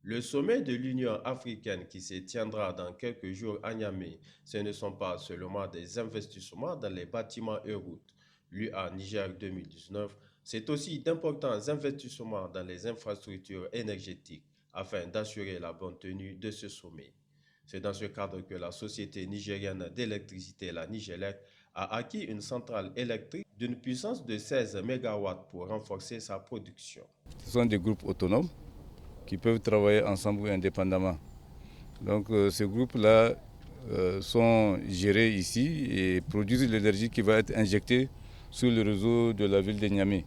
Le sommet de l'Union africaine qui se tiendra dans quelques jours à Niamey, ce ne sont pas seulement des investissements dans les bâtiments et routes. L'UA Niger 2019, c'est aussi d'importants investissements dans les infrastructures énergétiques afin d'assurer la bonne tenue de ce sommet. C'est dans ce cadre que la société nigérienne d'électricité, la Nigélec, a acquis une centrale électrique d'une puissance de 16 MW pour renforcer sa production. Ce sont des groupes autonomes qui peuvent travailler ensemble ou indépendamment. Donc ces groupes-là sont gérés ici et produisent l'énergie qui va être injectée sur le réseau de la ville de Niamey.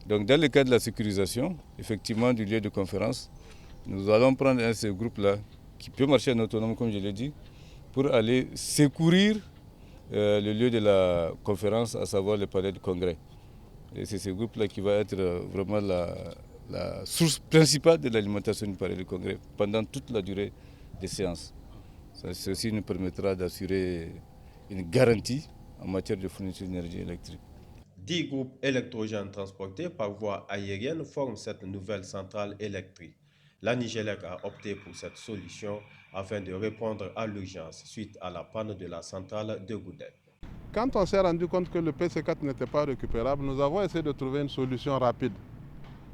Donc dans le cadre de la sécurisation, effectivement, du lieu de conférence, nous allons prendre un de ces groupes-là qui peut marcher en autonome, comme je l'ai dit, pour aller secourir le lieu de la conférence, à savoir le palais du congrès. Et c'est ce groupe-là qui va être vraiment la source principale de l'alimentation du palais du congrès pendant toute la durée des séances. Ceci nous permettra d'assurer une garantie en matière de fourniture d'énergie électrique. 10 groupes électrogènes transportés par voie aérienne forment cette nouvelle centrale électrique. La Nigélec a opté pour cette solution afin de répondre à l'urgence suite à la panne de la centrale de Goudel. Quand on s'est rendu compte que le PC4 n'était pas récupérable, nous avons essayé de trouver une solution rapide.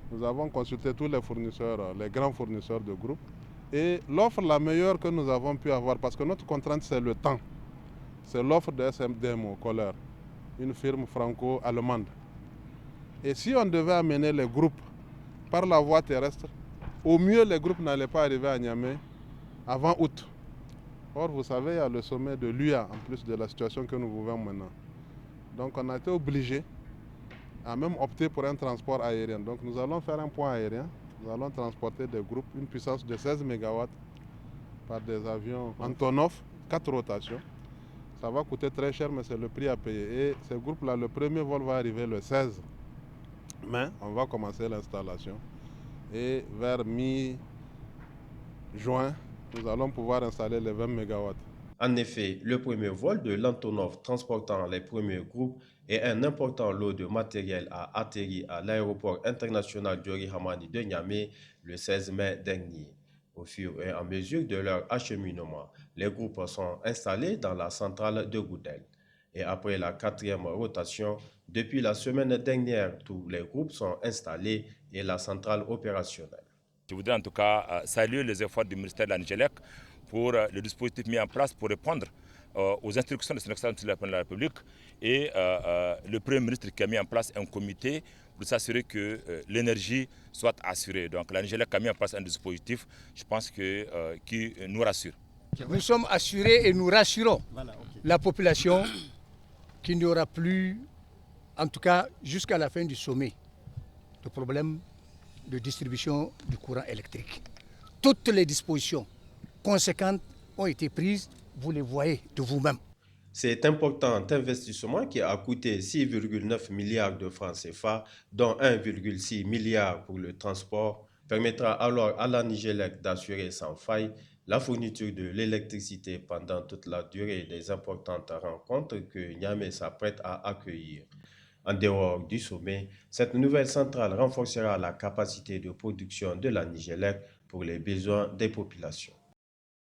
Nous avons consulté tous les fournisseurs, les grands fournisseurs de groupes. Et l'offre la meilleure que nous avons pu avoir, parce que notre contrainte c'est le temps, c'est l'offre de SMDMO Kohler, une firme franco-allemande. Et si on devait amener les groupes par la voie terrestre, au mieux les groupes n'allaient pas arriver à Niamey avant août. Or, vous savez, il y a le sommet de l'UA en plus de la situation que nous vivons maintenant. Donc on a été obligé à même opter pour un transport aérien. Donc nous allons faire un point aérien. Nous allons transporter des groupes, une puissance de 16 MW par des avions Antonov, 4 rotations. Ça va coûter très cher, mais c'est le prix à payer. Et ces groupes-là, le premier vol va arriver le 16 mai. On va commencer l'installation. Et vers mi-juin, nous allons pouvoir installer les 20 MW. En effet, le premier vol de l'Antonov transportant les premiers groupes et un important lot de matériel a atterri à l'aéroport international Diori Hamani de Niamey le 16 mai dernier. Au fur et à mesure de leur acheminement, les groupes sont installés dans la centrale de Goudel. Et après la 4e rotation, depuis la semaine dernière, tous les groupes sont installés et la centrale opérationnelle. Je voudrais en tout cas saluer les efforts du ministère de la Nigélec pour le dispositif mis en place pour répondre aux instructions de son Excellence de la République et le Premier ministre qui a mis en place un comité pour s'assurer que l'énergie soit assurée. Donc la Nigélec a mis en place un dispositif, je pense, qui nous rassure. Nous sommes assurés et nous rassurons la population qu'il n'y aura plus, en tout cas jusqu'à la fin du sommet, de problème de distribution du courant électrique. Toutes les dispositions conséquentes ont été prises, vous les voyez de vous-même. Cet important investissement qui a coûté 6,9 milliards de francs CFA, dont 1,6 milliard pour le transport, permettra alors à la Nigélec d'assurer sans faille la fourniture de l'électricité pendant toute la durée des importantes rencontres que Niamey s'apprête à accueillir. En dehors du sommet, cette nouvelle centrale renforcera la capacité de production de la Nigélec pour les besoins des populations.